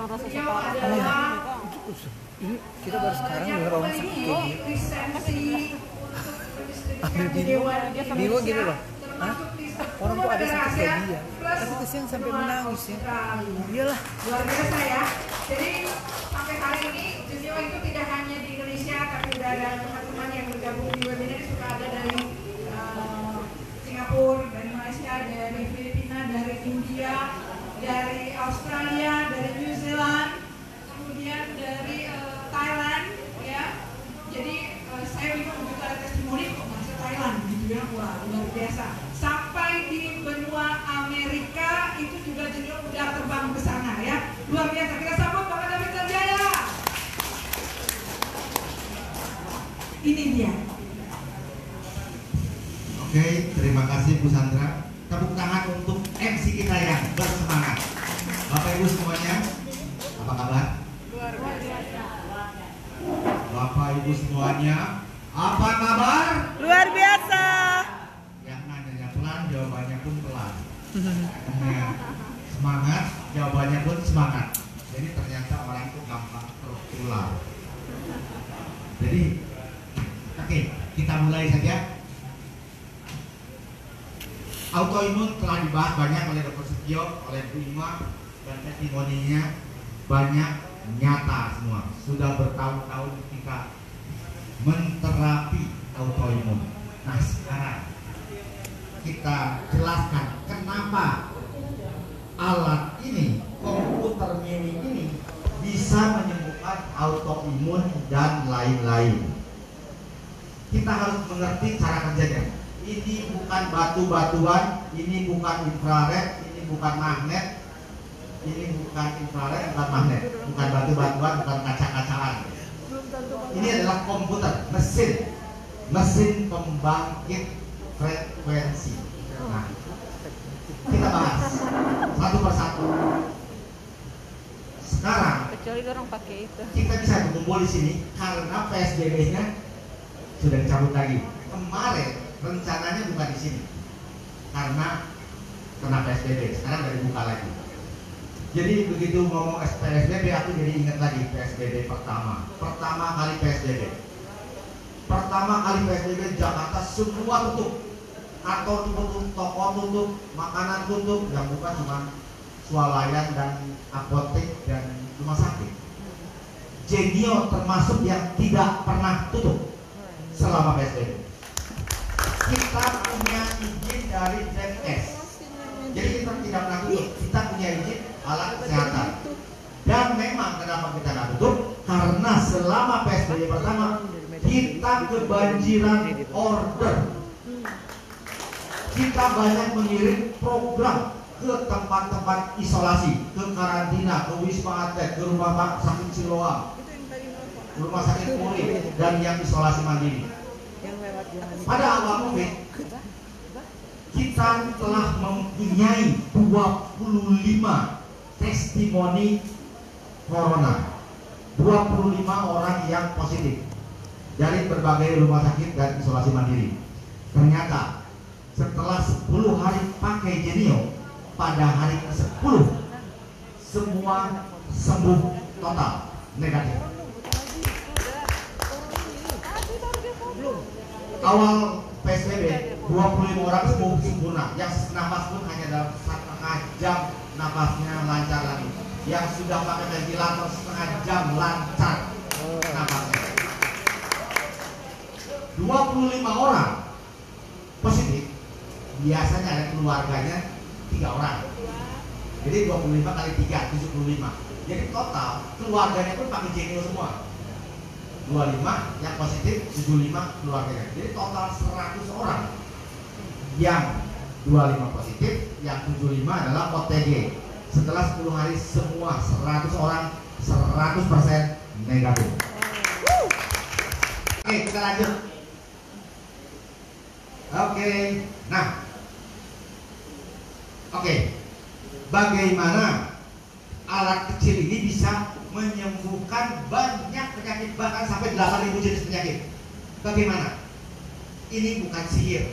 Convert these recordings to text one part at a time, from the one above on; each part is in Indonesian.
orang rasa separah. Ini kita baru sekarang dengar orang sakit kayak gini. Ambil bingung gini loh. Hah? Orang tuh ada sakit kayak dia, tapi kesian sampai menangis ya. Iyalah. Luar biasa ya. Jadi sampai hari ini Junio itu tidak hanya di Indonesia, tapi udah ada teman-teman yang bergabung di webinar. Sudah ada dari Singapura, dari Malaysia, dari Filipina, dari India, dari Australia, dari New Zealand, kemudian dari Thailand, ya. Jadi saya bingung juga ada testimoni kok masih Thailand gitu ya, wah luar biasa. Sampai di benua Amerika itu juga Junio udah terbang ke sana ya, luar biasa. Kita sambut Bapak David Terjaya. Ini dia. Oke, terima kasih Bu Sandra. Tepuk tangan untuk MC kita yang bersemangat. Bapak Ibu semuanya, apa kabar? Luar biasa. Bapak Ibu semuanya, apa kabar? Luar biasa. Yang nanyanya pelan, jawabannya pun pelan. Ya, semangat, jawabannya pun semangat. Jadi ternyata orang itu gampang tertular. Jadi, oke, kita mulai saja. Autoimun telah dibahas banyak oleh Dr. Setio, oleh Bu Ima, dan testimoninya banyak nyata semua. Sudah bertahun-tahun kita menterapi autoimun. Nah sekarang kita jelaskan kenapa alat ini, komputer mini ini bisa menyembuhkan autoimun dan lain-lain. Kita harus mengerti cara kerjanya. Ini bukan batu-batuan, ini bukan infrared, ini bukan magnet, ini bukan infrared, bukan magnet, bukan batu-batuan, bukan kaca-kacaan. Ini adalah komputer, mesin pembangkit frekuensi. Nah, kita bahas satu persatu. Sekarang Kecuali orang pakai itu. kita bisa berkumpul di sini karena PSBB-nya sudah dicabut lagi. Kemarin rencananya bukan di sini karena kena PSBB. Sekarang udah dibuka lagi. Jadi begitu ngomong PSBB, aku jadi ingat lagi PSBB pertama kali PSBB. Pertama kali PSBB Jakarta semua tutup, kantor tutup, toko tutup, makanan tutup, yang bukan cuma swalayan dan apotek dan rumah sakit. Genio termasuk yang tidak pernah tutup selama PSBB. Kita punya izin dari DMS, jadi kita tidak pernah tutup. Kita punya izin alat kesehatan. Dan memang kenapa kita nggak tutup? Karena selama PSBB pertama kita kebanjiran order. Kita banyak mengirim program ke tempat-tempat isolasi, ke karantina, ke Wisma Atlet, ke rumah sakit Siloam, rumah sakit Polri, dan yang isolasi mandiri. Pada awal COVID, kita telah mempunyai 25 testimoni corona, 25 orang yang positif dari berbagai rumah sakit dan isolasi mandiri. Ternyata setelah 10 hari pakai Genio, pada hari ke-10 semua sembuh total negatif. Awal PSBB 25 orang sembuh sempurna, yang nafas pun hanya dalam setengah jam nafasnya lancar lagi. Yang sudah pakai ventilator setengah jam lancar nafasnya. 25 orang positif, biasanya ada keluarganya 3 orang. Jadi 25 kali 3, 75. Jadi total keluarganya pun pakai Genio semua. 25 yang positif, 75 keluarganya. Jadi total 100 orang yang 25 positif, yang 75 adalah OTG. Setelah 10 hari semua 100 orang 100% negatif. Oke, kita lanjut. Oke, nah, bagaimana alat kecil ini bisa menyembuhkan banyak penyakit, bahkan sampai 8.000 jenis penyakit? Bagaimana? Ini bukan sihir,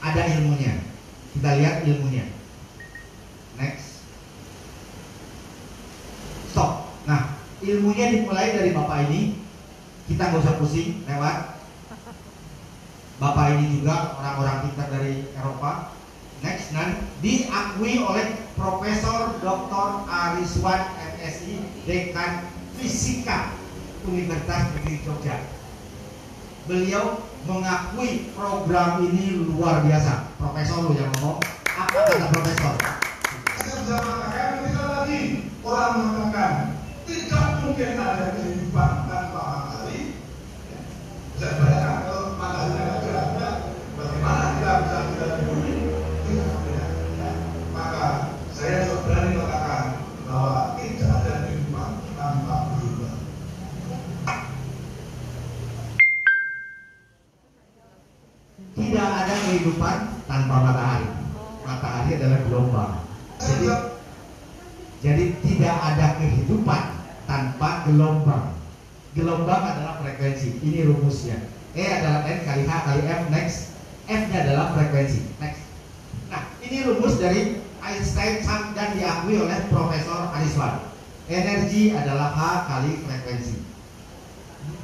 ada ilmunya. Kita lihat ilmunya. Next. ilmunya dimulai dari bapak ini. Kita nggak usah pusing lewat. Bapak ini juga orang-orang pintar dari Eropa. Next, diakui oleh Profesor Dr. Ariswan MSI, Dekan Fisika Universitas Negeri Jogja. Beliau mengakui program ini luar biasa. Profesor lu yang ngomong. Apa kata profesor? Saya bisa mengatakan bisa lagi orang mengatakan tidak mungkin ada kehidupan tanpa matahari. Saya bayangkan kalau matahari tidak ada, bagaimana kita bisa hidup di bumi? Tidak ada. Maka saya berani mengatakan bahwa tidak ada kehidupan tanpa berubah. Tidak ada kehidupan tanpa matahari. Matahari adalah gelombang. Jadi tidak ada kehidupan tanpa gelombang. Gelombang adalah frekuensi. Ini rumusnya. E adalah N kali H kali F. Next. F-nya adalah frekuensi. Next. Nah, ini rumus dari Einstein dan diakui oleh Profesor Ariswan. Energi adalah H kali frekuensi.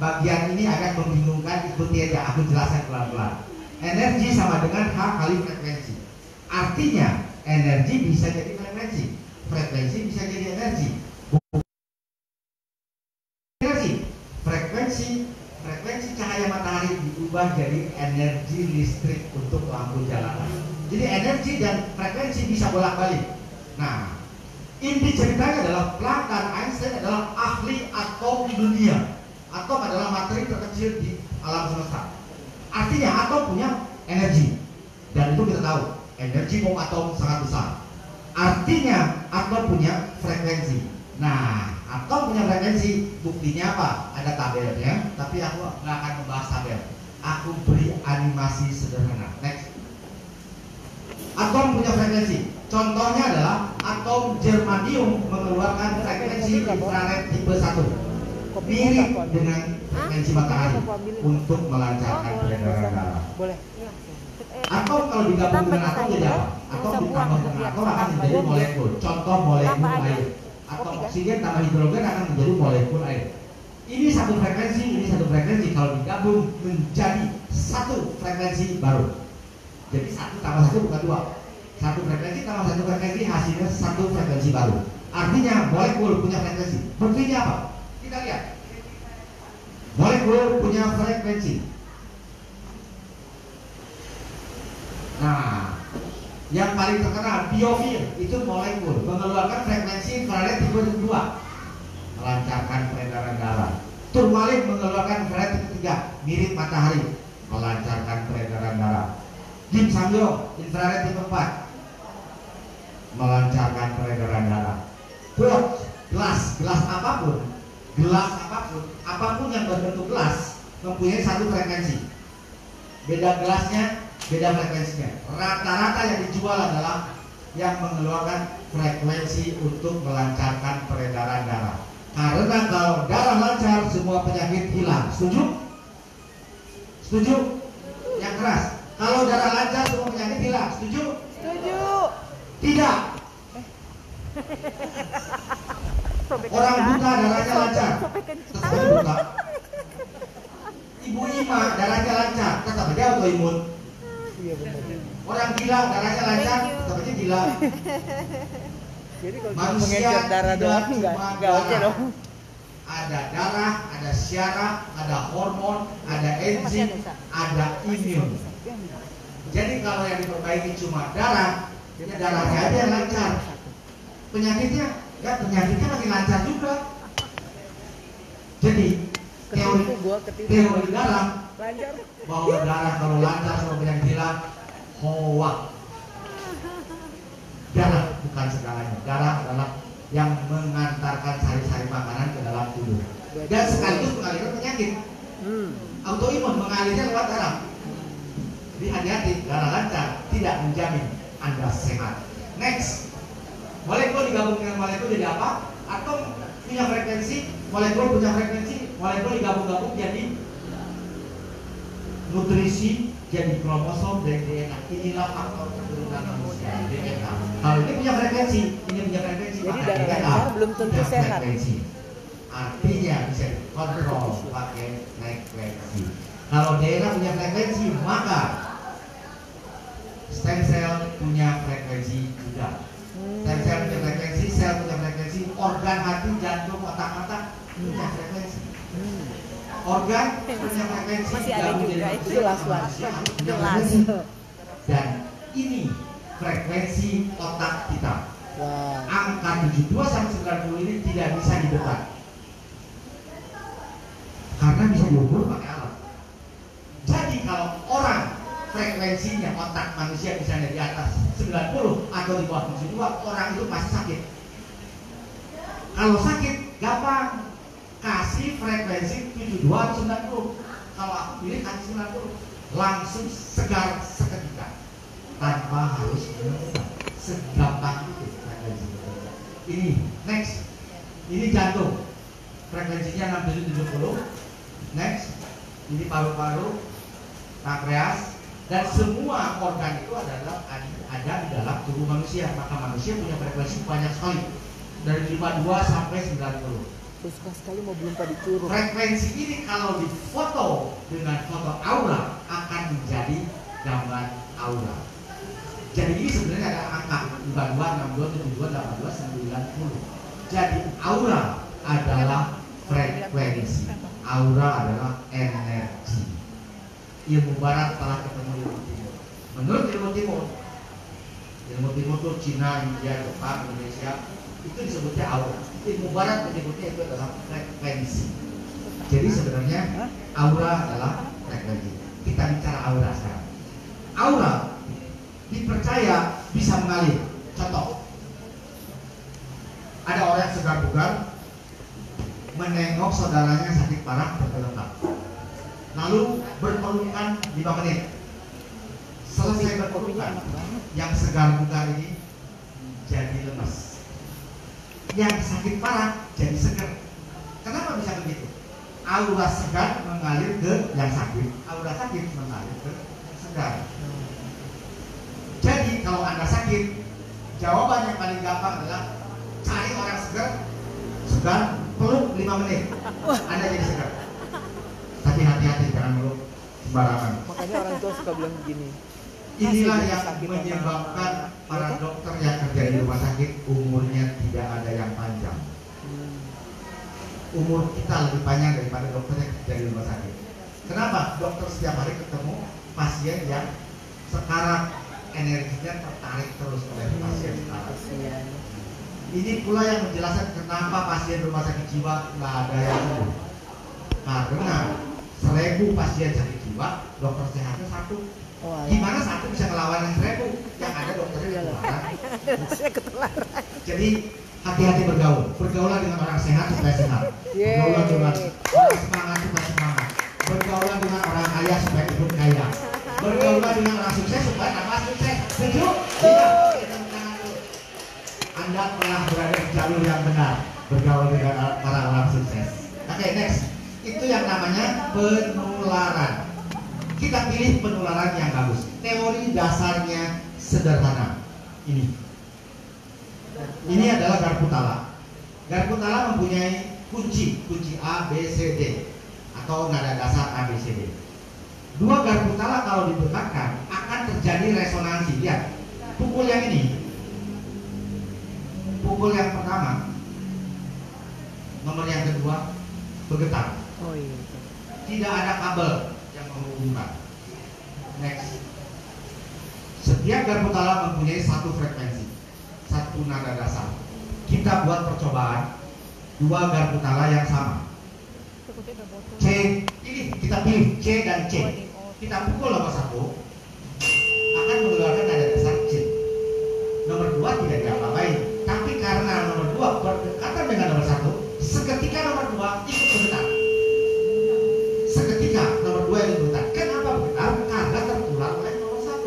Bagian ini agak membingungkan, ikuti aja, aku jelaskan pelan-pelan. Energi sama dengan H kali frekuensi. Artinya energi bisa jadi frekuensi, frekuensi bisa jadi energi. Frekuensi cahaya matahari diubah jadi energi listrik untuk lampu jalanan. Jadi energi dan frekuensi bisa bolak-balik. Nah, inti ceritanya adalah Planck dan Einstein adalah ahli atom dunia. Atom adalah materi terkecil di alam semesta. Artinya atom punya energi, dan itu kita tahu energi bom atom sangat besar. Artinya atom punya frekuensi. Nah, atom punya frekuensi, buktinya apa? Ada tabelnya, tapi aku nggak akan membahas tabel. Aku beri animasi sederhana. Next. Atom punya frekuensi. Contohnya adalah atom germanium mengeluarkan frekuensi infrared tipe 1. Mirip dengan frekuensi matahari untuk melancarkan peredaran darah. Boleh. Atom kalau digabung dengan atom jadi apa? Atom ditambah dengan atom akan menjadi molekul. Contoh molekul air. Atom oksigen tambah hidrogen akan menjadi molekul air. Ini satu frekuensi, ini satu frekuensi. Kalau digabung menjadi satu frekuensi baru. Jadi satu tambah satu bukan dua. Satu frekuensi tambah satu frekuensi hasilnya satu frekuensi baru. Artinya molekul punya frekuensi. Buktinya apa? Kita lihat. Molekul punya frekuensi. Nah, yang paling terkenal biofil itu molekul mengeluarkan frekuensi infrared tipe 2, melancarkan peredaran darah. Turmalin mengeluarkan infrared tipe 3, mirip matahari, melancarkan peredaran darah. Dim samyong infrared tipe 4, melancarkan peredaran darah. Gelas apapun yang berbentuk gelas mempunyai satu frekuensi. Beda gelasnya, beda frekuensinya. Rata-rata yang dijual adalah yang mengeluarkan frekuensi untuk melancarkan peredaran darah. Karena kalau darah lancar, semua penyakit hilang. Setuju? Setuju? Yang keras. Kalau darah lancar, semua penyakit hilang. Setuju? Setuju. Tidak. Orang buta darahnya lancar, tetap aja buta. Ibu Ima darahnya lancar, tetap aja autoimun. Orang gila darahnya lancar, tetap aja gila. Jadi kalau Manusia darah doang tidak nggak cuma oke darah. dong. Ada darah, ada syaraf, ada hormon, ada enzim, ada imun. Jadi kalau yang diperbaiki cuma darah, ya darahnya aja yang lancar. Penyakitnya masih lancar juga. Jadi teori darah bahwa darah kalau lancar semua penyakit hilang, hoak. Darah bukan segalanya. Darah adalah yang mengantarkan sari-sari makanan ke dalam tubuh dan sekaligus mengalirkan penyakit. Autoimun mengalirnya lewat darah. Jadi hati-hati, darah lancar tidak menjamin Anda sehat. Next. Molekul digabung dengan molekul jadi apa? Atom punya frekuensi, molekul punya frekuensi, molekul digabung-gabung jadi nutrisi, jadi kromosom dan DNA. Inilah faktor keturunan manusia, DNA. Kalau ini punya frekuensi, ini punya frekuensi, Jadi maka darah DNA lancar belum tentu punya sehat. frekuensi. Artinya bisa dikontrol pakai frekuensi. Kalau daerah punya frekuensi, maka stem cell punya frekuensi juga. Stem cell punya frekuensi, sel punya frekuensi, organ hati, jantung, otak-otak punya frekuensi. Organ punya frekuensi. Masih ada juga itu. Jelas lah. Jelas. Dan ini frekuensi otak kita. Wow. Angka 72 sampai 90 ini tidak bisa didebat. Karena bisa diukur pakai alat. Jadi kalau orang frekuensinya otak manusia misalnya di atas 90 atau di bawah 72, orang itu pasti sakit. Kalau sakit gampang, kasih frekuensi 72 atau 90. Kalau aku pilih kasih 90, langsung segar seketika tanpa harus menentukan. Segampang itu frekuensi. Ini next, ini jantung, frekuensinya 6770. Next, ini paru-paru, pankreas, dan semua organ itu adalah ada di dalam tubuh manusia. Maka manusia punya frekuensi banyak sekali, dari 52 sampai 90. Terus suka sekali mau belum tadi curug. Frekuensi ini kalau difoto dengan foto aura akan menjadi gambar aura. Jadi ini sebenarnya ada angka 52, 62, 72, 82, 90. Jadi aura adalah frekuensi. Aura adalah energi. Ilmu barat telah ketemu ilmu timur. Menurut ilmu timur itu Cina, India, Jepang, Indonesia, itu disebutnya aura. Ilmu barat menyebutnya itu adalah frekuensi. Jadi sebenarnya aura adalah frekuensi. Kita bicara aura sekarang. Aura dipercaya bisa mengalir. Contoh, ada orang segar bugar menengok saudaranya sakit parah bergelombang, lalu berpelukan 5 menit. Selesai berpelukan, yang segar bugar ini jadi lemas, yang sakit parah jadi segar. Kenapa bisa begitu? Aura segar mengalir ke yang sakit, aura sakit mengalir ke yang segar. Jadi kalau Anda sakit, jawaban yang paling gampang adalah cari orang segar, peluk 5 menit, Anda jadi segar. Tapi hati-hati, jangan meluk sembarangan. Makanya orang tua suka bilang begini. Inilah yang menyebabkan para dokter yang kerja di rumah sakit umurnya tidak ada yang panjang. Umur kita lebih panjang daripada dokter yang kerja di rumah sakit. Kenapa? Dokter setiap hari ketemu pasien yang sekarang energinya tertarik terus oleh pasien sekarang. Ini pula yang menjelaskan kenapa pasien rumah sakit jiwa nggak ada yang sembuh. Karena 1000 pasien sakit jiwa, dokter sehatnya 1. Gimana 1 bisa ngelawan yang 1000? Yang ada dokternya ketularan. Jadi hati-hati bergaul. Bergaulah dengan orang sehat supaya sehat. Bergaulah dengan orang semangat supaya semangat. Bergaulah dengan orang kaya supaya hidup kaya. Bergaulah dengan orang sukses supaya tambah sukses. Setuju? Tidak. Anda telah berada di jalur yang benar, bergaul dengan para orang sukses. Oke, next. Itu yang namanya penularan. Kita pilih penularan yang bagus. Teori dasarnya sederhana. Ini adalah garpu tala. Garpu tala mempunyai kunci A, B, C, D, atau nada dasar A, B, C, D. 2 garpu tala kalau didekatkan akan terjadi resonansi. Lihat, pukul yang ini. Pukul yang pertama, nomor yang kedua bergetar. Tidak ada kabel yang menghubungkan. Next. Setiap garpu tala mempunyai 1 frekuensi, 1 nada dasar. Kita buat percobaan 2 garpu tala yang sama. C, ini kita pilih C dan C. Kita pukul nomor 1 akan mengeluarkan nada dasar C. Nomor 2 tidak diapa-apain. Tapi karena nomor 2 berdekatan dengan nomor 1, seketika nomor 2 ikut bergetar. Seketika nomor 2 ikut bergetar. Kenapa bergetar? Karena tertular oleh nomor 1.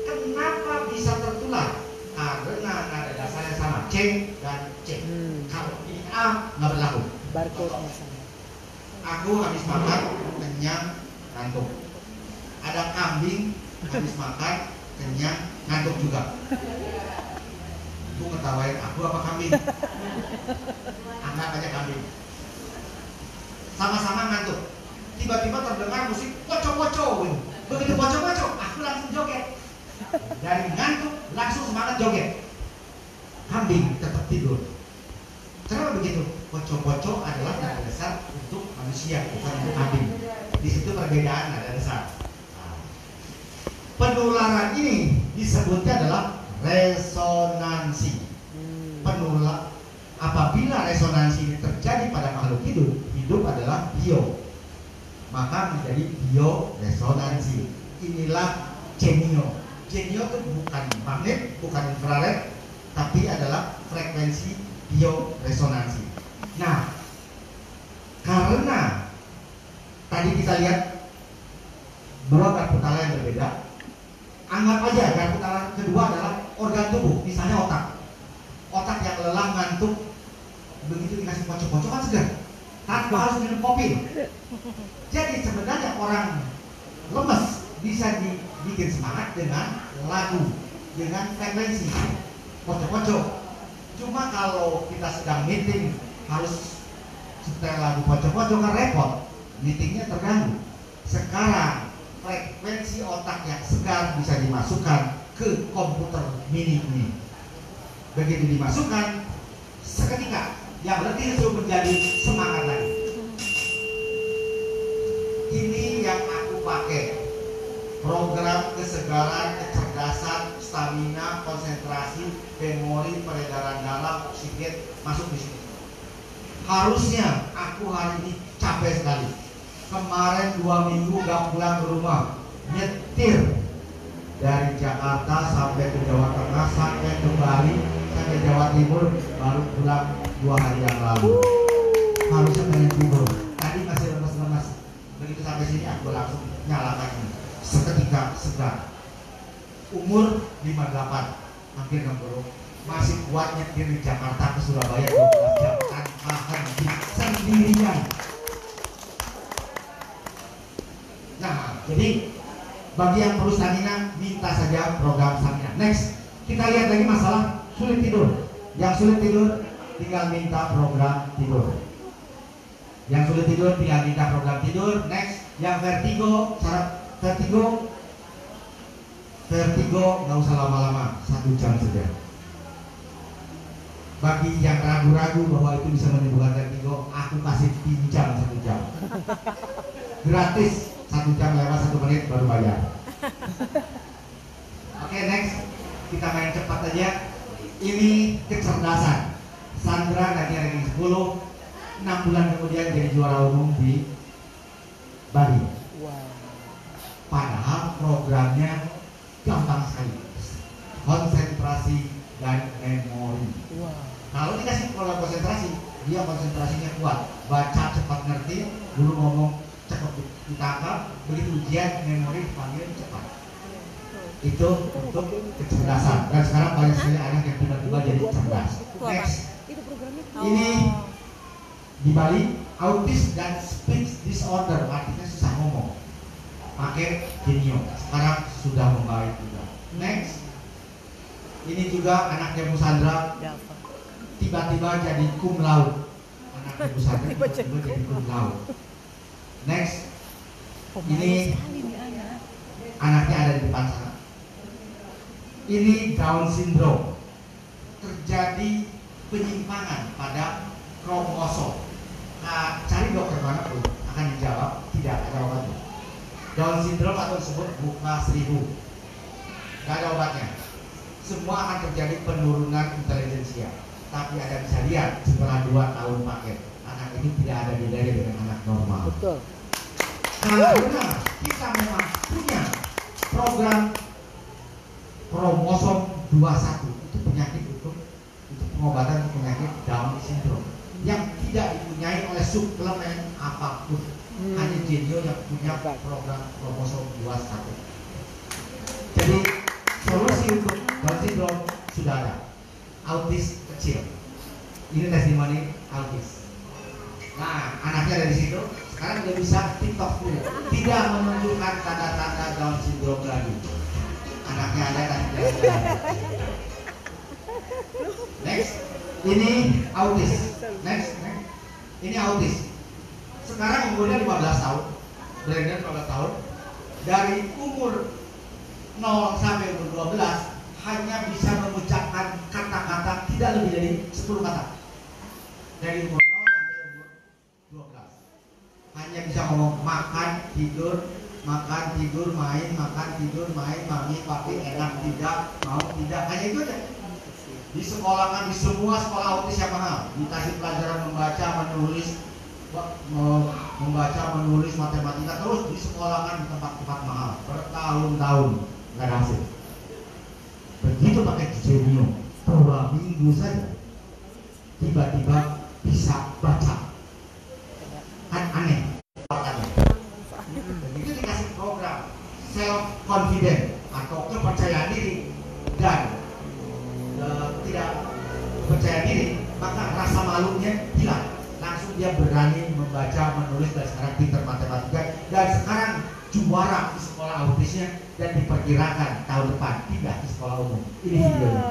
Kenapa bisa tertular? Karena nada dasarnya sama, C dan C. Kalau ini A nggak berlaku. Barcode-nya sama. Aku habis makan, kenyang, ngantuk. Ada kambing habis makan, kenyang, ngantuk juga. Aku ngetawain aku apa kambing? Anggap aja kambing. sama-sama ngantuk. Tiba-tiba terdengar musik poco-poco. Begitu poco-poco, aku langsung joget. Dari ngantuk langsung semangat joget. Kambing tetap tidur. Kenapa begitu? Poco-poco adalah nada dasar untuk manusia, bukan untuk kambing. Di situ perbedaan nada dasar. Penularan ini disebutnya adalah resonansi. Apabila resonansi ini terjadi pada makhluk hidup adalah bio, maka menjadi bioresonansi. Inilah genio. Genio itu bukan magnet, bukan infrared, tapi adalah frekuensi bioresonansi. Nah, karena tadi kita lihat dua garpu tala yang berbeda, anggap aja garpu tala kedua adalah organ tubuh, misalnya otak. Otak yang lelah, ngantuk, begitu dikasih poco-poco kan segar, tanpa harus minum kopi. Jadi sebenarnya orang lemes bisa dibikin semangat dengan lagu, dengan frekuensi poco-poco. Cuma kalau kita sedang meeting harus setel lagu poco-poco kan repot, meetingnya terganggu. Sekarang frekuensi otak yang segar bisa dimasukkan ke komputer mini ini. Begitu dimasukkan, seketika yang letih suruh menjadi semangat lagi. Ini yang aku pakai, program kesegaran, kecerdasan, stamina, konsentrasi, memori, peredaran dalam, oksigen masuk di sini. Harusnya aku hari ini capek sekali. Kemarin 2 minggu gak pulang ke rumah, nyetir dari Jakarta sampai ke Jawa Tengah, sampai ke Bali, sampai Jawa Timur, baru pulang 2 hari yang lalu. Harusnya pengen tidur. Tadi masih lemas-lemas. Begitu sampai sini aku langsung nyalakan ini. Seketika segar. Umur 58, hampir 60, masih kuat nyetir di Jakarta ke Surabaya 12 jam tanpa henti sendirian. Nah, jadi bagi yang perlu stamina, minta saja program stamina. Next, kita lihat lagi masalah sulit tidur. Yang sulit tidur tinggal minta program tidur. Yang sulit tidur tinggal minta program tidur. Next, yang vertigo, syarat vertigo nggak usah lama-lama, 1 jam saja. Bagi yang ragu-ragu bahwa itu bisa menimbulkan vertigo, aku kasih pinjam 1 jam. Gratis, 1 jam lewat 1 menit baru bayar. Oke, next, kita main cepat aja. Ini kecerdasan. Sandra nanti ranking 10, 6 bulan kemudian jadi juara umum di Bali. Padahal programnya gampang sekali, konsentrasi dan memori. Kalau dikasih program konsentrasi, dia konsentrasinya kuat, baca cepat ngerti, guru ngomong cepat ditangkap, begitu ujian memori dipanggil cepat. Itu untuk kecerdasan. Dan sekarang banyak sekali anak yang tiba-tiba jadi cerdas. Next, ini di Bali, autis dan speech disorder, artinya susah ngomong, pakai genio. Sekarang sudah membaik juga. Next, ini juga anaknya Bu Sandra, tiba-tiba jadi cum laude. Anaknya Bu Sandra tiba-tiba jadi cum laude. Next, ini anaknya ada di depan sana. Ini Down syndrome, terjadi penyimpangan pada kromosom. Nah, cari dokter manapun akan dijawab tidak ada obatnya. Down syndrome atau disebut buka 1000, tidak ada obatnya. Semua akan terjadi penurunan intelijensia. Tapi ada bisa lihat setelah 2 tahun paket, anak ini tidak ada bedanya dengan anak normal. Betul. Karena kita memang punya program kromosom 21, itu penyakit untuk pengobatan untuk penyakit Down syndrome yang tidak dipunyai oleh suplemen apapun. Hanya genio yang punya program kromosom 21. Jadi solusi untuk Down syndrome sudah ada. Autis kecil. Ini testimoni autis. Nah, anaknya ada di situ. Sekarang dia bisa TikTok dulu. Tidak menunjukkan tanda-tanda Down syndrome lagi. Anaknya ada dan tidak ada. Next, ini autis. Next. Ini autis. Sekarang umurnya 15 tahun, Brandon 15 tahun. Dari umur 0 sampai umur 12 hanya bisa mengucapkan kata-kata tidak lebih dari 10 kata. Dari umur 0 sampai umur 12 hanya bisa ngomong makan, tidur, main, makan, tidur, main, mami, papi, enak, tidak, mau, tidak, hanya itu aja. Di sekolah kan, di semua sekolah autis yang mahal dikasih pelajaran membaca, menulis matematika, terus di sekolah kan di tempat-tempat mahal bertahun-tahun nggak ada hasil. Begitu pakai Genio 2 minggu saja tiba-tiba bisa baca, kan aneh. Begitu dikasih program self confident atau kepercayaan diri dan tidak percaya diri, maka rasa malunya hilang. Langsung dia berani membaca, menulis, dan sekarang pintar matematika, dan sekarang juara di sekolah autisnya, dan diperkirakan tahun depan pindah di sekolah umum. Ini videonya.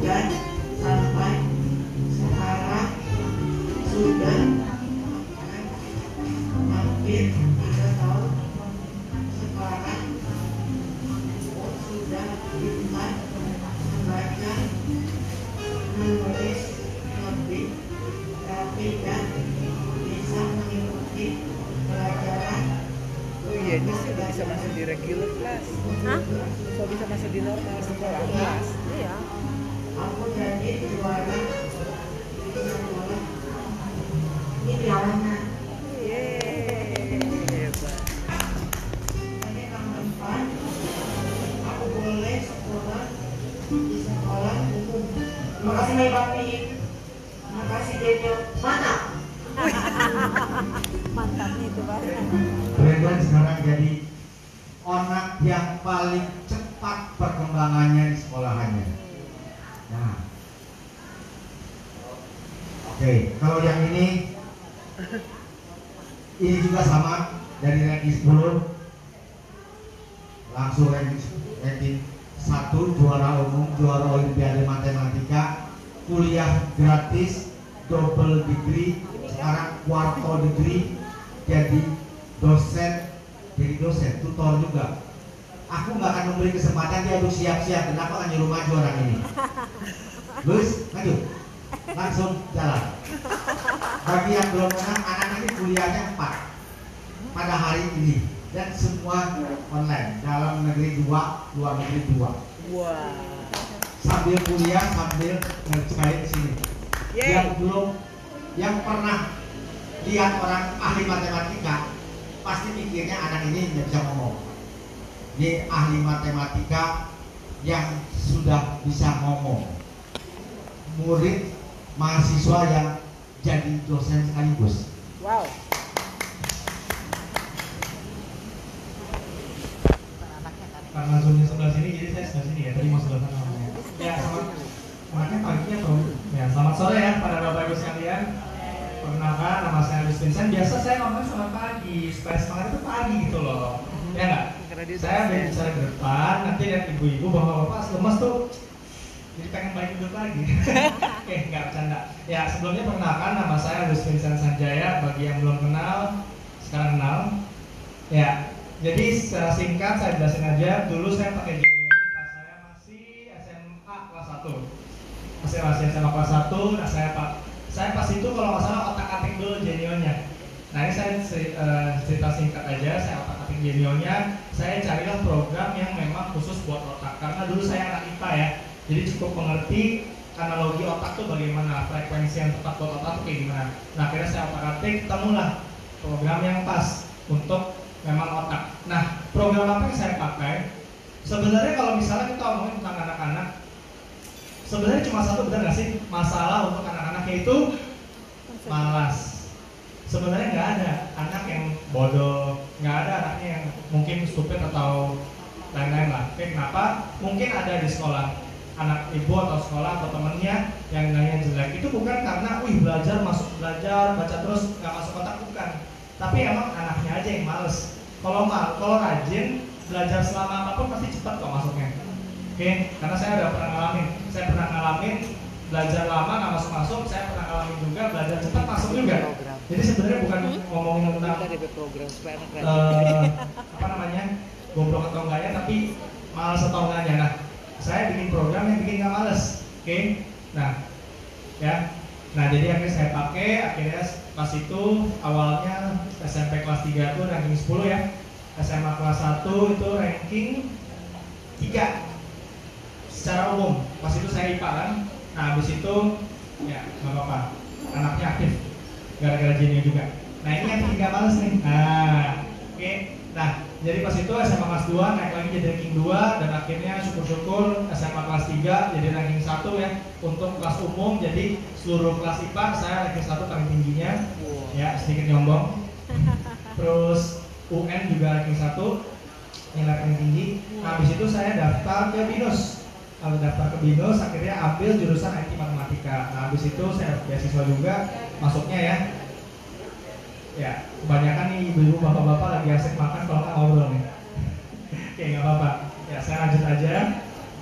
Dan sampai sekarang sudah hampir 3 tahun. Sekarang sudah bisa membaca, menulis lebih rapi dan bisa mengikuti pelajaran. Oh iya, ini sih udah bisa masuk di regular class. Hah? So bisa masuk di normal sekolah kelas. Iya. Aku jadi juara di sekolah ini jalanan. Yeay, hebat. Jadi tahun depan aku boleh sekolah di sekolah umum. Makasih Mbak Papi. Makasih Dejo. Mantap. Mantapnya itu Pak. Brandon sekarang jadi anak yang paling cepat perkembangannya di sekolahannya. Nah, oke, kalau yang ini juga sama, dari ranking 10 langsung ranking 1, juara umum, juara olimpiade matematika, kuliah gratis, double degree, sekarang quarto degree, jadi dosen, tutor juga. Aku nggak akan memberi kesempatan dia untuk siap-siap. Kenapa kan nyuruh maju orang ini? Luis, maju. Langsung jalan. Bagi yang belum menang, anak ini kuliahnya 4 pada hari ini. Dan semua online. Dalam negeri 2, luar negeri 2. Wah. Sambil kuliah, sambil ngerjain di sini. Yeay. Yang pernah lihat orang ahli matematika, pasti pikirnya anak ini nggak bisa ngomong. Dia ahli matematika yang sudah bisa ngomong, murid mahasiswa yang jadi dosen sekaligus. Wow. Karena zoomnya sebelah sini, jadi saya sebelah sini ya. Tadi mau sebelah sana namanya. Ya, anaknya pagi atau ya. Selamat sore ya para bapak ibu sekalian. Perkenalkan, nama saya Luis Vincent. Biasa saya ngomong selamat pagi, supaya semangat itu pagi gitu loh. Ya nggak? Karena dia saya dosen. bicara ke depan, nanti lihat ibu-ibu bapak-bapak lemas tuh jadi pengen balik hidup lagi. Oke, nggak bercanda. Ya, sebelumnya perkenalkan, nama saya Agus Vincent Sanjaya. Bagi yang belum kenal, sekarang kenal. Ya, jadi secara singkat saya jelasin aja. Dulu saya pakai Genio ini pas saya masih SMA kelas 1. Masih SMA kelas 1. Nah, saya pas itu kalau nggak salah otak-atik dulu Genio-nya. Nah, ini saya cerita singkat aja. Saya otak-atik Genio-nya. Saya carilah program yang memang khusus buat otak. Karena dulu saya anak IPA ya. Jadi cukup mengerti analogi otak tuh bagaimana, frekuensi yang tepat buat otak tuh kayak gimana. Nah, akhirnya saya otak-atik, ketemulah program yang pas untuk memang otak. Nah, program apa yang saya pakai? Sebenarnya kalau misalnya kita ngomongin tentang anak-anak, sebenarnya cuma satu, benar nggak sih? Masalah untuk anak-anak yaitu malas. Sebenarnya nggak ada anak yang bodoh, nggak ada anaknya yang mungkin stupid atau lain-lain lah. Oke, kenapa? Mungkin ada di sekolah anak ibu atau sekolah atau temennya yang nanya jelek, itu bukan karena belajar baca terus nggak masuk otak, bukan, tapi emang anaknya aja yang males. Kalau rajin belajar selama apapun pasti cepat kok masuknya. Oke, karena saya udah pernah ngalamin belajar lama nggak masuk, saya pernah ngalamin juga belajar cepat masuk juga. Jadi sebenarnya bukan ngomongin tentang program supaya anak apa namanya goblok atau enggaknya, tapi malas atau enggaknya. Nah, saya bikin program yang bikin nggak males, oke? Nah, ya, jadi akhirnya saya pakai, akhirnya pas itu awalnya SMP kelas 3 itu ranking 10 ya, SMA kelas 1 itu ranking 3 secara umum. Pas itu saya IPA kan, nah habis itu ya nggak apa-apa, anaknya aktif, gara-gara Genio juga. Nah ini yang bikin nggak males nih, nah, oke? Nah, jadi pas itu SMA kelas 2 naik lagi jadi ranking 2 dan akhirnya syukur-syukur SMA kelas 3 jadi ranking 1 ya. Untuk kelas umum jadi seluruh kelas IPA saya ranking 1 paling tingginya. Ya, sedikit nyombong. Terus UN juga ranking 1 yang ranking tinggi. Nah, habis itu saya daftar ke BINUS. Lalu daftar ke BINUS akhirnya ambil jurusan IT Matematika. Nah, habis itu saya beasiswa juga masuknya ya. Ya, kebanyakan nih ibu-ibu bapak-bapak lagi asik makan kalau nggak ngobrol nih. Oke, nggak apa-apa. Ya, saya lanjut aja.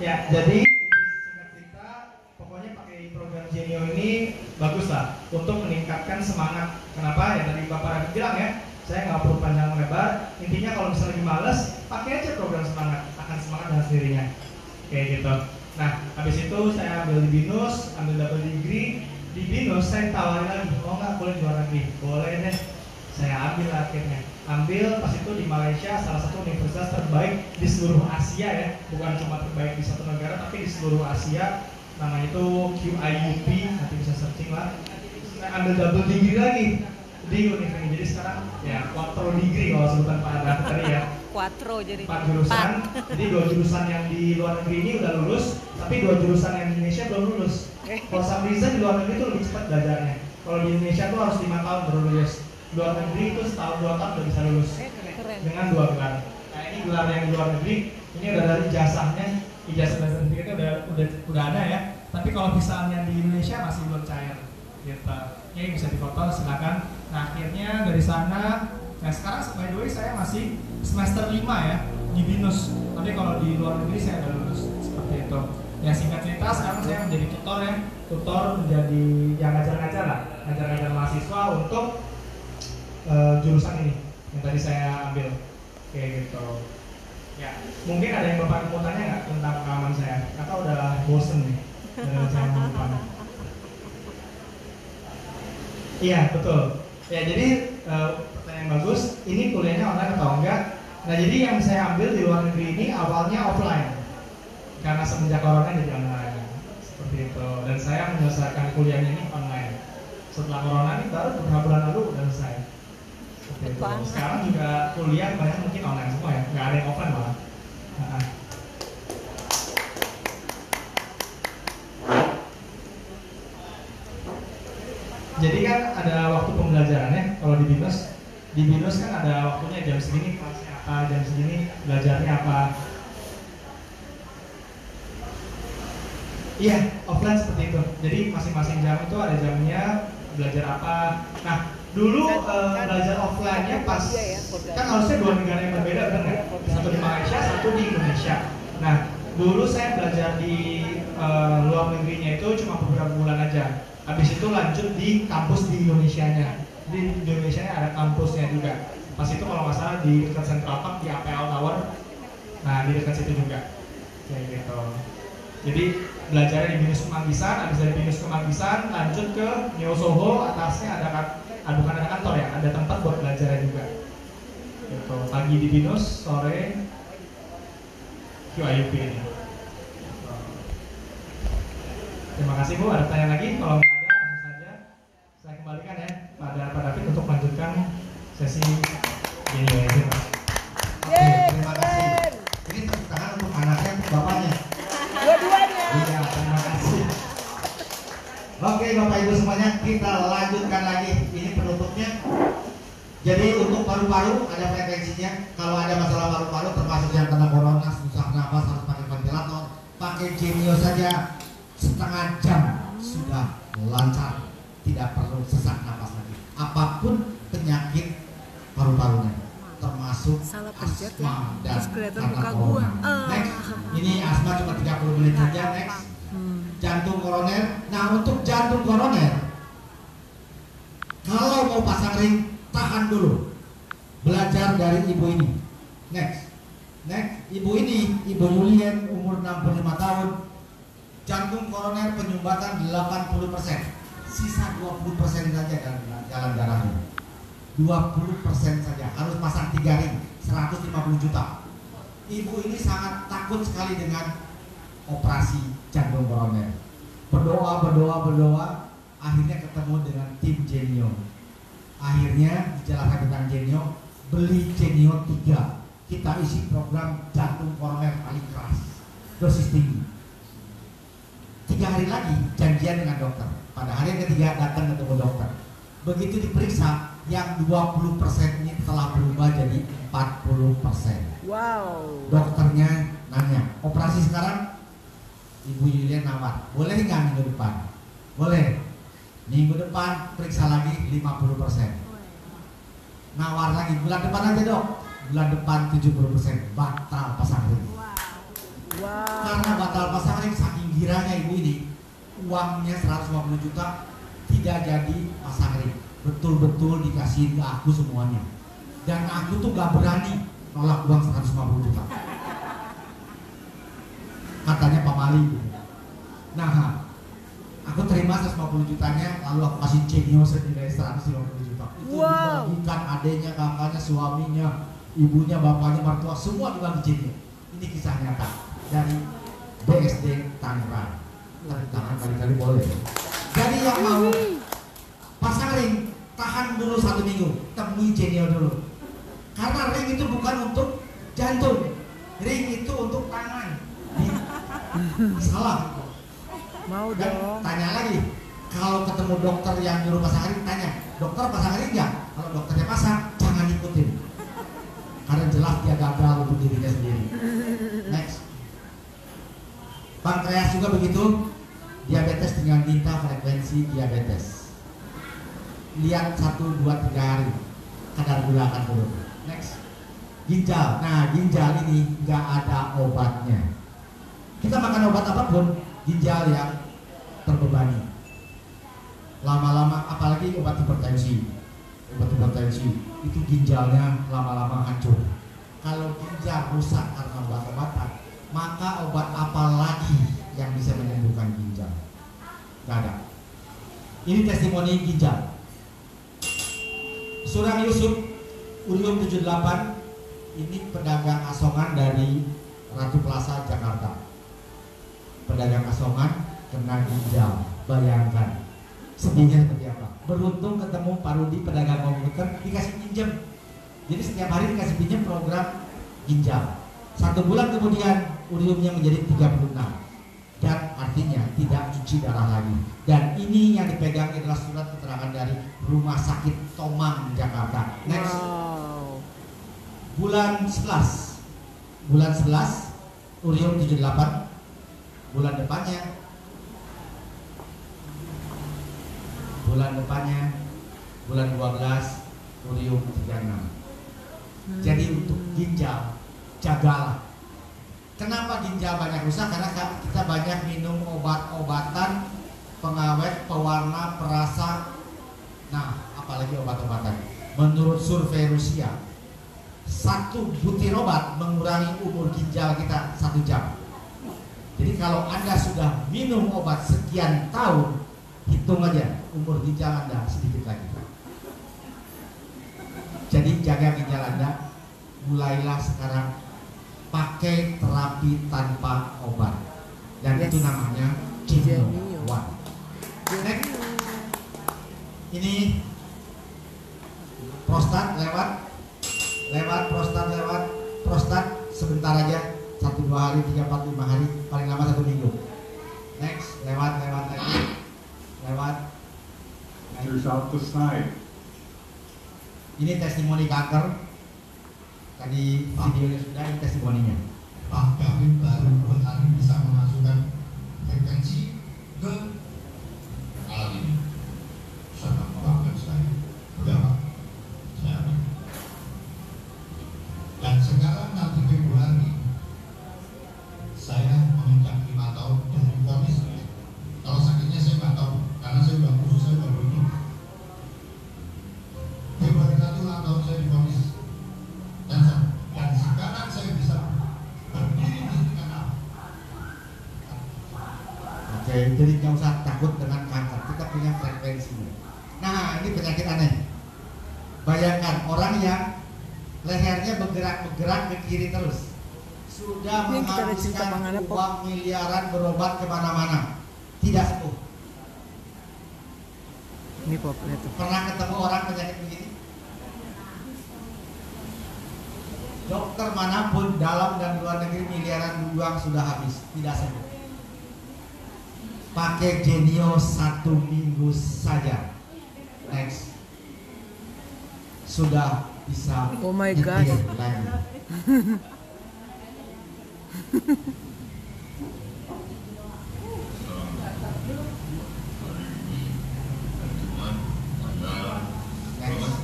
Ya, jadi singkat cerita, pokoknya pakai program Genio ini bagus lah untuk meningkatkan semangat. Kenapa? Ya tadi Bapak Radit bilang ya, saya nggak perlu panjang lebar. Intinya kalau misalnya lagi males, pakai aja program semangat, akan semangat dengan sendirinya. Kayak gitu. Nah, habis itu saya ambil di BINUS, ambil double degree. Di BINUS saya tawarin lagi, mau nggak kuliah di luar negeri? Boleh deh. Saya ambil akhirnya. Ambil pas itu di Malaysia, salah satu universitas terbaik di seluruh Asia ya. Bukan cuma terbaik di satu negara, tapi di seluruh Asia. Namanya itu QIUP, nanti bisa searching lah. Saya ambil double degree lagi di universitas ini. Jadi sekarang ya quattro degree kalau sebutan Pak Adap tadi ya. Quattro jadi 4 jurusan. Jadi 2 jurusan yang di luar negeri ini udah lulus, tapi 2 jurusan yang di Indonesia belum lulus. For some reason di luar negeri itu lebih cepat belajarnya. Kalau di Indonesia tuh harus 5 tahun baru lulus. Luar negeri itu setahun 2 tahun udah bisa lulus. Keren. Dengan 2 gelar. Nah, ini gelar yang di luar negeri, ini udah dari ijazahnya, ijazah dan sertifikatnya udah ada ya. Tapi kalau misalnya di Indonesia masih belum cair. Gitu. Oke, bisa difoto silakan. Nah, akhirnya dari sana, nah sekarang by the way saya masih semester 5 ya di BINUS. Tapi kalau di luar negeri saya udah lulus seperti itu. Ya singkat cerita sekarang saya menjadi tutor ya. Tutor menjadi yang ngajar-ngajar lah, ngajar-ngajar mahasiswa untuk jurusan ini yang tadi saya ambil. Kayak gitu. Ya, mungkin ada yang Bapak mau tanya nggak tentang pengalaman saya? Atau udah bosen nih dengan saya ngomong? Iya, betul. Ya, jadi pertanyaan bagus. Ini kuliahnya online atau enggak? Nah, jadi yang saya ambil di luar negeri ini awalnya offline. Karena semenjak corona jadi online. Seperti itu. Dan saya menyelesaikan kuliahnya ini online. Setelah corona ini baru beberapa bulan lalu udah selesai. Sekarang juga kuliah banyak mungkin online semua ya, nggak ada yang offline malah. Jadi kan ada waktu pembelajarannya. Kalau di BINUS kan ada waktunya jam segini kelasnya apa, jam segini belajarnya apa. Iya, offline seperti itu. Jadi masing-masing jam itu ada jamnya belajar apa. Nah, Dulu belajar offline-nya pas kan harusnya 2 negara yang berbeda, benar nggak? Satu di Malaysia, satu di Indonesia. Nah, dulu saya belajar di luar negerinya itu cuma beberapa bulan aja. Habis itu lanjut di kampus di Indonesianya. Di Indonesianya ada kampusnya juga. Pas itu kalau nggak salah di dekat Central Park di APL Tower. Nah, di dekat situ juga. Kayak gitu. Jadi belajarnya di BINUS Kemanggisan, habis dari BINUS Kemanggisan lanjut ke Neo Soho, atasnya bukan ada kantor ya, ada tempat buat belajarnya juga. Gitu. Pagi di BINUS, sore QIUP ini. Terima kasih Bu, ada pertanyaan lagi? Kalau nggak ada, langsung saja saya kembalikan ya pada Pak David untuk melanjutkan sesi ini. Terima kasih. Ini tepuk tangan untuk anaknya, untuk bapaknya. Dua-duanya. Iya, terima kasih. Oke Bapak Ibu semuanya, kita lanjutkan lagi. Ini penutupnya. Jadi untuk paru-paru ada frekuensinya. Kalau ada masalah paru-paru termasuk yang kena corona, susah nafas, harus pakai ventilator, pakai Genio saja setengah jam sudah lancar, tidak perlu sesak nafas lagi. Apapun penyakit paru-parunya, termasuk asma dan karena corona. Next, ini asma cuma 30 menit saja. Next, jantung koroner. Nah, untuk jantung koroner, kalau mau pasang ring, tahan dulu. Belajar dari ibu ini. Next, ibu ini, Ibu Yulien, umur 65 tahun. Jantung koroner penyumbatan 80%, sisa 20% saja jalan darahnya. 20% saja, harus pasang 3 ring, 150 juta. Ibu ini sangat takut sekali dengan operasi jantung koroner. Berdoa, akhirnya ketemu dengan tim Genio. Akhirnya dijelaskan tentang Genio, beli Genio 3. Kita isi program jantung koroner paling keras, dosis tinggi. 3 hari lagi janjian dengan dokter. Pada hari yang ketiga datang ketemu dokter. Begitu diperiksa, yang 20% ini telah berubah jadi 40%. Wow. Dokternya nanya, operasi sekarang? Ibu Yulian nawar, boleh nggak minggu depan? Boleh. Minggu depan periksa lagi 50%. Nawar lagi, bulan depan aja dok. Bulan depan 70%, batal pasang ring. Wow. Karena batal pasang ring, saking giranya ibu ini, uangnya 150 juta tidak jadi pasang ring. Betul-betul dikasih ke aku semuanya. Dan aku tuh gak berani nolak uang 150 juta. Katanya Pak Mali. Nah, aku terima 150 jutanya, lalu aku kasih Genio senilai 150 juta. Itu dibagikan adenya, kakaknya, suaminya, ibunya, bapaknya, mertua, semua dibagi Genio. Ini kisah nyata dari BSD Tangerang. Tangan kali-kali boleh. Jadi yang mau pasang ring, tahan dulu 1 minggu, temui Genio dulu. Karena ring itu bukan untuk jantung, ring itu untuk tangan. Salah. Mau Dan dong. tanya lagi, kalau ketemu dokter yang nyuruh pasang ring, tanya, dokter pasang ring nggak? Kalau dokternya pasang, jangan ikutin. Karena jelas dia gagal untuk dirinya sendiri. Next. Pankreas juga begitu. Diabetes dengan minta frekuensi diabetes. Lihat 1, 2, 3 hari kadar gula akan turun. Next. Ginjal. Nah, ginjal ini nggak ada obatnya. Kita makan obat apapun, ginjal yang terbebani. Lama-lama, apalagi obat hipertensi. Obat hipertensi itu ginjalnya lama-lama hancur. Kalau ginjal rusak karena obat-obatan, maka obat apa lagi yang bisa menyembuhkan ginjal? Gak ada. Ini testimoni ginjal. Surang Yusuf, Urium 78, ini pedagang asongan dari Ratu Plaza, Jakarta. Pedagang asongan kena ginjal, bayangkan sedihnya seperti apa. Beruntung ketemu Pak Rudi, pedagang komputer, dikasih pinjam. Jadi setiap hari dikasih pinjam program ginjal. 1 bulan kemudian uriumnya menjadi 36. Dan artinya tidak cuci darah lagi. Dan ini yang dipegang adalah surat keterangan dari Rumah Sakit Tomang, Jakarta. Next. Wow. Bulan 11 urium 78. Bulan depannya bulan 12 Urium 36. Jadi untuk ginjal jagalah. Kenapa ginjal banyak rusak? Karena kita banyak minum obat-obatan pengawet, pewarna, perasa. Nah, apalagi obat-obatan. Menurut survei Rusia, 1 butir obat mengurangi umur ginjal kita 1 jam. Jadi kalau Anda sudah minum obat sekian tahun, hitung aja umur ginjal Anda sedikit lagi. Jadi jaga ginjal Anda. Mulailah sekarang pakai terapi tanpa obat. Dan itu namanya Genio One. Next. Ini prostat prostat sebentar aja, 1-2 hari, 3-4-5 hari, paling lama 1 minggu. Next, lewat lagi. Here's out the side. Ini testimoni kanker. Tadi videonya sudah, ini testimoninya. Pak David baru 2 hari bisa memasukkan frekuensi ke alat ini. Sangat membanggakan saya. Berapa? Saya amin. Dan sekarang nanti Februari saya menginjak 5 tahun dan divonis. Kalau sakitnya saya nggak tahu, karena saya udah khusus, saya udah begitu. Februari nanti ulang tahun saya divonis. Dan sekarang saya bisa berdiri di tengah. Oke, jadi nggak usah takut dengan kanker. Kita punya frekuensinya. Nah, ini penyakit aneh. Bayangkan orang yang lehernya bergerak ke kiri terus, sudah Ini kita ada cerita menghabiskan Bang Ana, Pop. uang miliaran berobat kemana-mana, tidak sembuh. Ini Pop, lihat tuh. Pernah ketemu orang penyakit begini? Dokter manapun dalam dan luar negeri miliaran uang sudah habis, tidak sembuh. Pakai Genio 1 minggu saja. Next. Sudah bisa Oh my God. nyetir lagi. Next.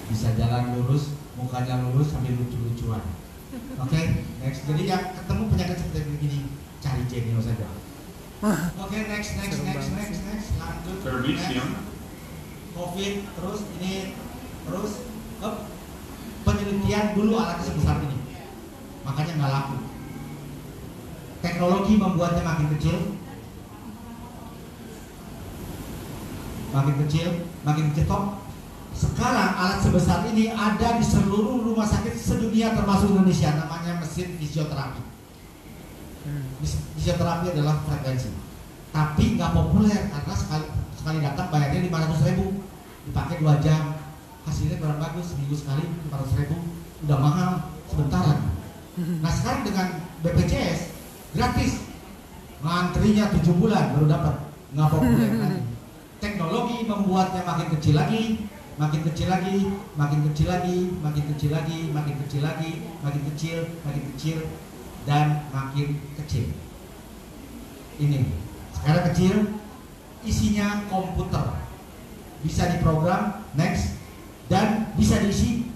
Bisa jalan lurus, mukanya lurus sambil lucu-lucuan. Oke, next. Jadi yang ketemu penyakit seperti begini, cari Genio saja. Oke, next. Lanjut. Servicium. Next. COVID, terus ini, terus penelitian dulu alatnya sebesar ini, makanya nggak laku. Teknologi membuatnya makin kecil, makin cetok. Sekarang alat sebesar ini ada di seluruh rumah sakit sedunia termasuk Indonesia, namanya mesin fisioterapi. Fisioterapi adalah frekuensi, tapi nggak populer karena sekali datang bayarnya 500.000, dipakai 2 jam, hasilnya kurang bagus. Seminggu sekali 500.000, udah mahal sebentaran. Nah sekarang dengan BPJS gratis, ngantrinya 7 bulan baru dapat, nggak populer lagi. Teknologi membuatnya makin kecil lagi, makin kecil, dan makin kecil. Ini sekarang kecil, isinya komputer, bisa diprogram, next, dan bisa diisi.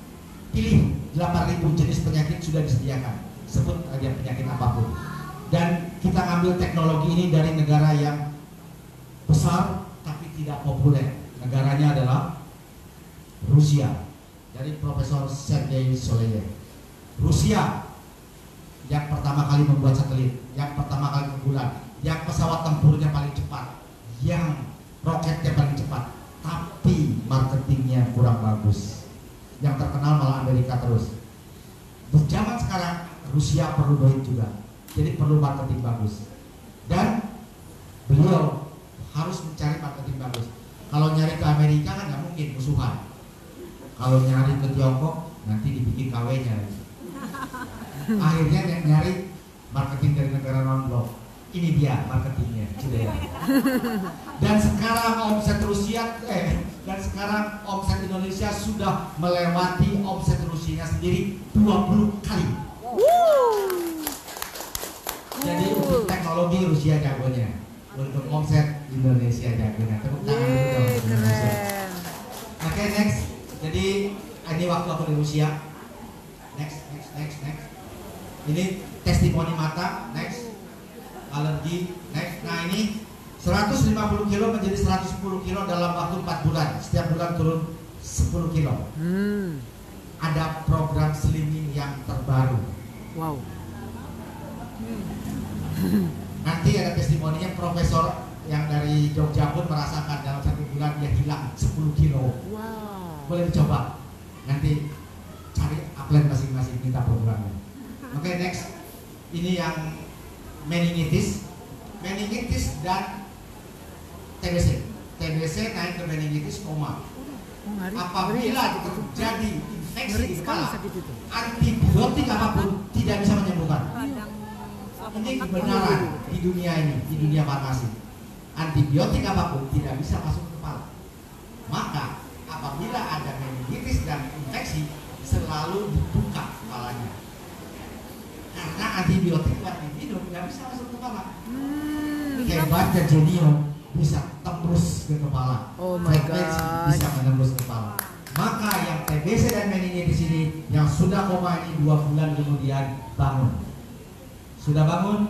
Pilih 8.000 jenis penyakit sudah disediakan, sebut aja penyakit apapun. Dan kita ambil teknologi ini dari negara yang besar tapi tidak populer. Negaranya adalah Rusia, dari Profesor Sergei Soleyev. Rusia yang pertama kali membuat satelit, yang pertama kali ke bulan, yang pesawat tempurnya paling cepat, yang roketnya paling cepat, tapi marketingnya kurang bagus. Yang terkenal malah Amerika terus. Di zaman sekarang Rusia perlu duit juga, jadi perlu marketing bagus. Dan beliau harus mencari marketing bagus. Kalau nyari ke Amerika kan nggak mungkin, musuhan. Kalau nyari ke Tiongkok nanti dibikin KW-nya. Akhirnya nyari marketing dari negara non-blok. Ini dia marketingnya, sudah. Dan sekarang omset Indonesia sudah melewati omset Rusia sendiri 20 kali. akhirnya. Tepuk tangan dulu dong Yeay, untuk Indonesia. keren. Oke, next. Jadi ini waktu aku di Rusia. Next. Ini testimoni mata. Next. Alergi. Next. Nah ini 150 kilo menjadi 110 kilo dalam waktu 4 bulan. Setiap bulan turun 10 kilo. Ada program slimming yang terbaru. Wow. Nanti ada testimoninya profesor yang dari Jogja pun merasakan dalam 1 bulan dia hilang 10 kilo. Wow. Boleh dicoba. Nanti cari upline masing-masing minta programnya. Oke, next. Ini yang meningitis dan TBC. TBC naik ke meningitis koma. Oh, ngeri. Apabila terjadi infeksi Ngeri di sekali kepala, sakit itu. antibiotik apapun tidak bisa menyembuhkan. Ini kebenaran di dunia ini, di dunia farmasi. Antibiotik apapun tidak bisa masuk ke kepala. Maka apabila ada meningitis dan infeksi, selalu dibuka kepalanya. Karena antibiotik buat diminum nggak bisa masuk ke kepala. Hebatnya Genio bisa tembus ke kepala. Oh my Frekuensi God. bisa menembus kepala. Maka yang TBC dan meningitis ini yang sudah koma ini 2 bulan kemudian bangun. Sudah bangun?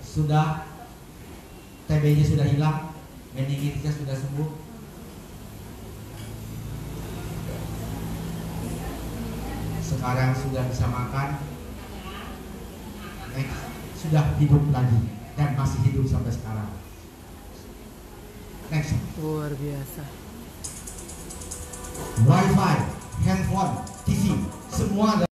Sudah TB-nya sudah hilang, meningitisnya sudah sembuh. Sekarang sudah bisa makan, sudah hidup lagi dan masih hidup sampai sekarang. Next. Luar biasa. Wi-Fi, handphone, TV, semua